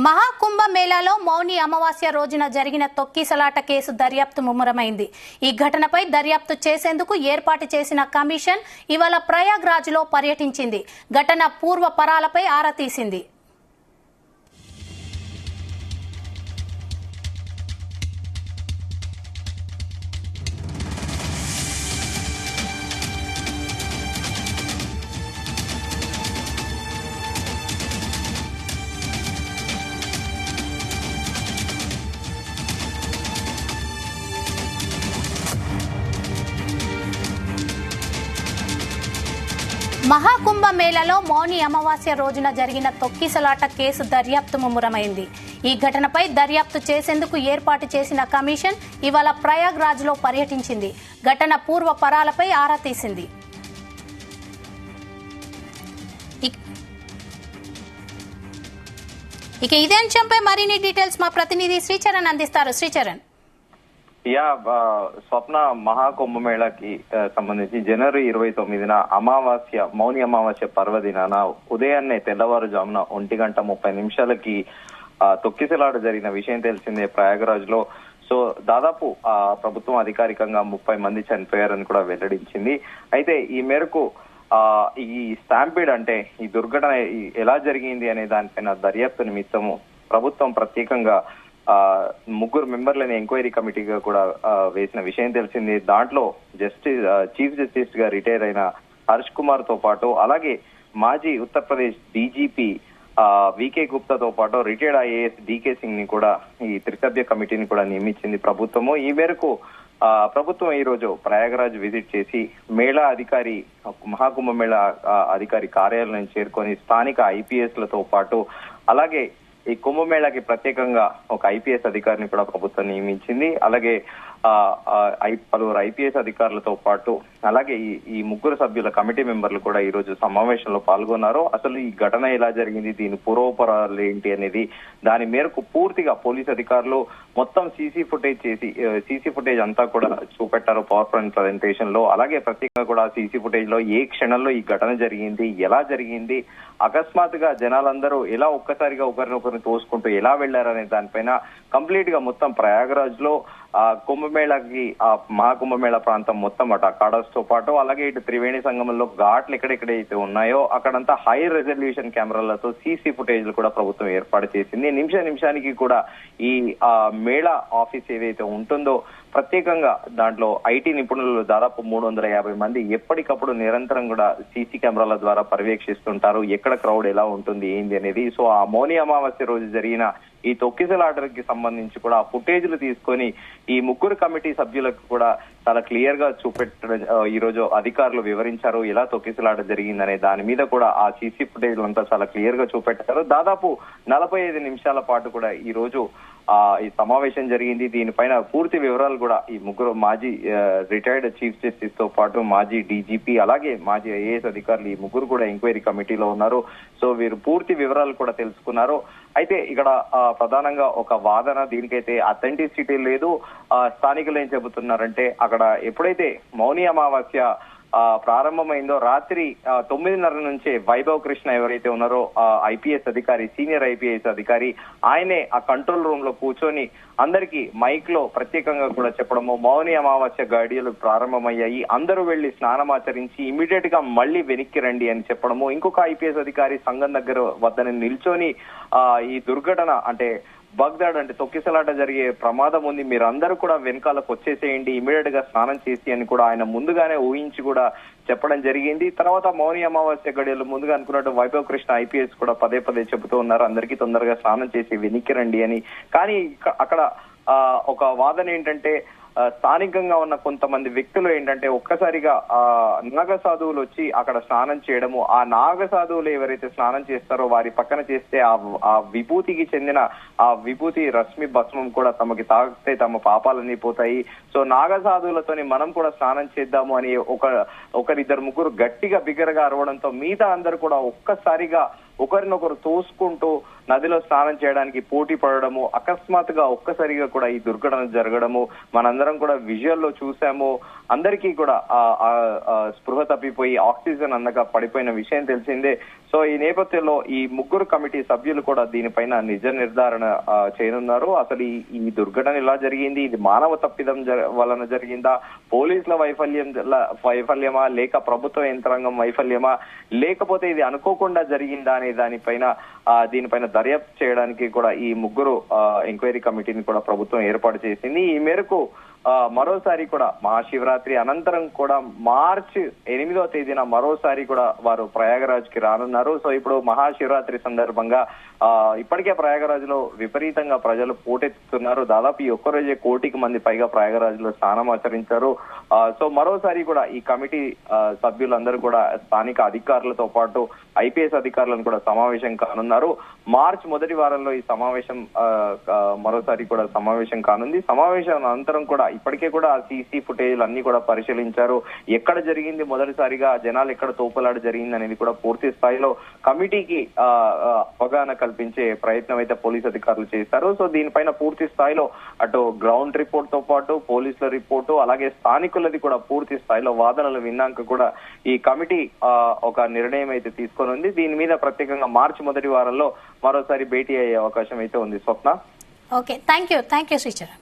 మహాకుంభ మేళాలో మౌని అమావాస్య రోజున జరిగిన తొక్కిసలాట కేసు దర్యాప్తు ముమ్మరమైంది. ఈ ఘటనపై దర్యాప్తు చేసేందుకు ఏర్పాటు చేసిన కమిషన్ ఇవాళ ప్రయాగ్రాజ్లో పర్యటించింది. ఘటన పూర్వపరాలపై ఆరా తీసింది. మహాకుంభ మేళాలో మౌని అమావాస్య రోజున జరిగిన తొక్కిసలాట కేసు దర్యాప్తు ముమ్మరమైంది. ఈ ఘటనపై దర్యాప్తు చేసేందుకు ఏర్పాటు చేసిన కమిషన్ ఇవాళ ప్రయాగ్రాజ్లో పర్యటించింది. ఘటన పూర్వపరాలపై ఆరా తీసింది. ఇక ఇదే అంశంపై మరిన్ని డీటెయిల్స్ మా ప్రతినిధి శ్రీచరణ్ అందిస్తారు. శ్రీచరణ్, స్వప్న మహాకుంభమేళాకి సంబంధించి జనవరి 29న అమావాస్య మౌని అమావాస్య పర్వదినాన ఉదయాన్నే తెల్లవారుజామున 1:30 తొక్కిసలాట జరిగిన విషయం తెలిసిందే ప్రయాగరాజ్ లో. సో దాదాపు ప్రభుత్వం అధికారికంగా 30 మంది చనిపోయారని కూడా వెల్లడించింది. అయితే ఈ మేరకు ఈ స్టాంపీడ్ అంటే ఈ దుర్ఘటన ఎలా జరిగింది అనే దానిపైన దర్యాప్తు నిమిత్తము ప్రభుత్వం ప్రత్యేకంగా 3 మెంబర్లని ఎంక్వైరీ కమిటీగా కూడా వేసిన విషయం తెలిసింది. దాంట్లో చీఫ్ జస్టిస్ గా రిటైర్ అయిన హర్ష్ కుమార్ తో పాటు అలాగే మాజీ ఉత్తరప్రదేశ్ డీజీపీ వికే గుప్తాతో పాటు రిటైర్డ్ ఐఏఎస్ డీకే సింగ్ ని కూడా ఈ త్రిసభ్య కమిటీని కూడా నియమించింది ప్రభుత్వము. ఈ మేరకు ప్రభుత్వం ఈ రోజు ప్రయాగరాజ్ విజిట్ చేసి మేళా అధికారి మహాకుంభ మేళా అధికారి కార్యాలయం చేరుకొని స్థానిక ఐపీఎస్ లతో పాటు అలాగే ఈ కుంభమేళాకి ప్రత్యేకంగా ఒక ఐపీఎస్ అధికారిని కూడా ప్రభుత్వం నియమించింది. అలాగే పలువురు ఐపీఎస్ అధికారులతో పాటు అలాగే ఈ 3 సభ్యుల కమిటీ మెంబర్లు కూడా ఈ రోజు సమావేశంలో పాల్గొన్నారు. అసలు ఈ ఘటన ఎలా జరిగింది, దీని పూర్వపరాలు ఏంటి అనేది దాని మేరకు పూర్తిగా పోలీస్ అధికారులు మొత్తం సీసీ ఫుటేజ్ అంతా కూడా చూపెట్టారు పవర్ పాయింట్ ప్రజెంటేషన్ లో. అలాగే ప్రత్యేకంగా కూడా సీసీ ఫుటేజ్ లో ఏ క్షణంలో ఈ ఘటన జరిగింది, ఎలా జరిగింది, అకస్మాత్తుగా జనాలందరూ ఎలా ఒక్కసారిగా ఒకరినొకరిని తోసుకుంటూ ఎలా వెళ్లారనే దానిపైన కంప్లీట్ గా మొత్తం ప్రయాగరాజ్ లో కుంభమేళాకి మహాకుంభమేళా ప్రాంతం మొత్తం అటు అఖాడాస్ తో పాటు అలాగే ఇటు త్రివేణి సంగమంలో ఘాట్లు ఎక్కడెక్కడైతే ఉన్నాయో అక్కడంతా హై రెజల్యూషన్ కెమెరాలతో సీసీ ఫుటేజ్లు కూడా ప్రభుత్వం ఏర్పాటు చేసింది. నిమిషానికి కూడా ఈ మేళా ఆఫీస్ ఏదైతే ఉంటుందో ప్రత్యేకంగా దాంట్లో ఐటీ నిపుణులు దాదాపు 350 మంది ఎప్పటికప్పుడు నిరంతరం కూడా సీసీ కెమెరాల ద్వారా పర్యవేక్షిస్తుంటారు ఎక్కడ క్రౌడ్ ఎలా ఉంటుంది ఏంది అనేది. సో ఆ మౌని అమావాస్య రోజు జరిగిన ఈ తొక్కిసలాటకి సంబంధించి కూడా ఫుటేజ్లు తీసుకొని ఈ 3 కమిటీ సభ్యులకు కూడా చాలా క్లియర్ గా చూపెట్టడం ఈ రోజు అధికారులు వివరించారు. ఎలా తొక్కిసలాట జరిగిందనే దాని మీద కూడా ఆ సీసీ ఫుటేజ్లు అంతా చాలా క్లియర్ గా చూపెట్టారు. దాదాపు 45 నిమిషాల పాటు కూడా ఈ రోజు ఈ సమావేశం జరిగింది. దీనిపైన పూర్తి వివరాలు కూడా ఈ 3 మాజీ రిటైర్డ్ చీఫ్ జస్టిస్ తో పాటు మాజీ డీజీపీ అలాగే మాజీ ఐఏఎస్ అధికారులు ఈ 3 కూడా ఎంక్వైరీ కమిటీలో ఉన్నారు. సో వీరు పూర్తి వివరాలు కూడా తెలుసుకున్నారు. అయితే ఇక్కడ ప్రధానంగా ఒక వాదన, దీనికైతే అథెంటిసిటీ లేదు. స్థానికులు ఏం చెబుతున్నారంటే అక్కడ ఎప్పుడైతే మౌని అమావాస్య ప్రారంభమైందో రాత్రి 9:30 నుంచే వైభవ్ కృష్ణ ఎవరైతే ఉన్నారో ఐపీఎస్ అధికారి, సీనియర్ ఐపీఎస్ అధికారి, ఆయనే ఆ కంట్రోల్ రూమ్ లో కూర్చొని అందరికీ మైక్ లో ప్రత్యేకంగా కూడా చెప్పడము, మౌని అమావాస్య గడియలు ప్రారంభమయ్యాయి, అందరూ వెళ్లి స్నానమాచరించి ఇమీడియట్ గా మళ్లీ వెనక్కి రండి అని చెప్పడము. ఇంకొక ఐపీఎస్ అధికారి సంఘం దగ్గర వద్దని నిల్చొని ఈ దుర్ఘటన అంటే బగ్దాడ్ అంటే తొక్కిసలాట జరిగే ప్రమాదం ఉంది, మీరు అందరూ కూడా వెనకాలకు వచ్చేసేయండి, ఇమీడియట్ గా స్నానం చేసి అని కూడా ఆయన ముందుగానే ఊహించి కూడా చెప్పడం జరిగింది. తర్వాత మౌని అమావాస్య గడియలు ముందుగా అనుకున్నట్టు వైభవ్ కృష్ణ ఐపీఎస్ కూడా పదే చెబుతూ ఉన్నారు అందరికీ తొందరగా స్నానం చేసి వెనక్కి రండి అని. కానీ అక్కడ ఒక వాదన ఏంటంటే స్థానికంగా ఉన్న కొంతమంది వ్యక్తులు ఏంటంటే ఒక్కసారిగా నాగ సాధువులు వచ్చి అక్కడ స్నానం చేయడము, ఆ నాగ సాధువులు ఎవరైతే స్నానం చేస్తారో వారి పక్కన చేస్తే ఆ విభూతికి చెందిన ఆ విభూతి రశ్మి భస్మం కూడా తమకి తాగితే తమ పాపాలన్నీ పోతాయి, సో నాగ సాధువులతోని మనం కూడా స్నానం చేద్దాము అని ఒకరిద్దరు 3 గట్టిగా బిగ్గరగా అరవడంతో మిగతా అందరూ కూడా ఒక్కసారిగా ఒకరినొకరు తోసుకుంటూ నదిలో స్నానం చేయడానికి పోటీ పడడము, అకస్మాత్తుగా ఒక్కసారిగా కూడా ఈ దుర్ఘటన జరగడము మనందరం కూడా విజువల్ లో చూసాము. అందరికీ కూడా స్పృహ తప్పిపోయి ఆక్సిజన్ అందక పడిపోయిన విషయం తెలిసిందే. సో ఈ నేపథ్యంలో ఈ ముగ్గురు కమిటీ సభ్యులు కూడా దీనిపైన నిజ నిర్ధారణ చేయనున్నారు. అసలు ఈ దుర్ఘటన ఎలా జరిగింది, ఇది మానవ తప్పిదం వలన జరిగిందా, పోలీసుల వైఫల్యమా, లేక ప్రభుత్వ యంత్రాంగం వైఫల్యమా, లేకపోతే ఇది అనుకోకుండా జరిగిందా అనే దీనిపైన దర్యాప్తు చేయడానికి కూడా ఈ ముగ్గురు ఎంక్వైరీ కమిటీని కూడా ప్రభుత్వం ఏర్పాటు చేసింది. ఈ మేరకు మరోసారి కూడా మహాశివరాత్రి అనంతరం కూడా మార్చి 8వ తేదీన మరోసారి కూడా వారు ప్రయాగరాజ్ కి రానున్నారు. సో ఇప్పుడు మహాశివరాత్రి సందర్భంగా ఇప్పటికే ప్రయాగరాజ్ లో విపరీతంగా ప్రజలు పోటెత్తుతున్నారు. దాదాపు ఈ ఒక్కరోజే 1 కోటికి మంది పైగా ప్రయాగరాజ్ లో స్నానం ఆచరించారు. సో మరోసారి కూడా ఈ కమిటీ సభ్యులందరూ కూడా స్థానిక అధికారులతో పాటు ఐపీఎస్ అధికారులను కూడా సమావేశం కానున్నారు. మార్చి మొదటి వారంలో ఈ సమావేశం మరోసారి కూడా సమావేశం కానుంది. సమావేశం అనంతరం కూడా ఇప్పటికే కూడా సీసీ ఫుటేజ్ అన్ని కూడా పరిశీలించారు. ఎక్కడ జరిగింది, మొదటిసారిగా జనాలు ఎక్కడ తోపులాట జరిగింది అనేది కూడా పూర్తి స్థాయిలో కమిటీకి అవగాహన కల్పించే ప్రయత్నం అయితే పోలీస్ అధికారులు చేశారు. సో దీనిపైన పూర్తి స్థాయిలో అటు గ్రౌండ్ రిపోర్ట్ తో పాటు పోలీసుల రిపోర్టు, అలాగే స్థానికులది కూడా పూర్తి స్థాయిలో వాదనలు విన్నాక కూడా ఈ కమిటీ ఒక నిర్ణయం అయితే తీసుకొని ఉంది. దీని మీద ప్రత్యేకంగా మార్చి మొదటి వారంలో మరోసారి భేటీ అయ్యే అవకాశం అయితే ఉంది. Swapna. Okay, thank you Sricharan.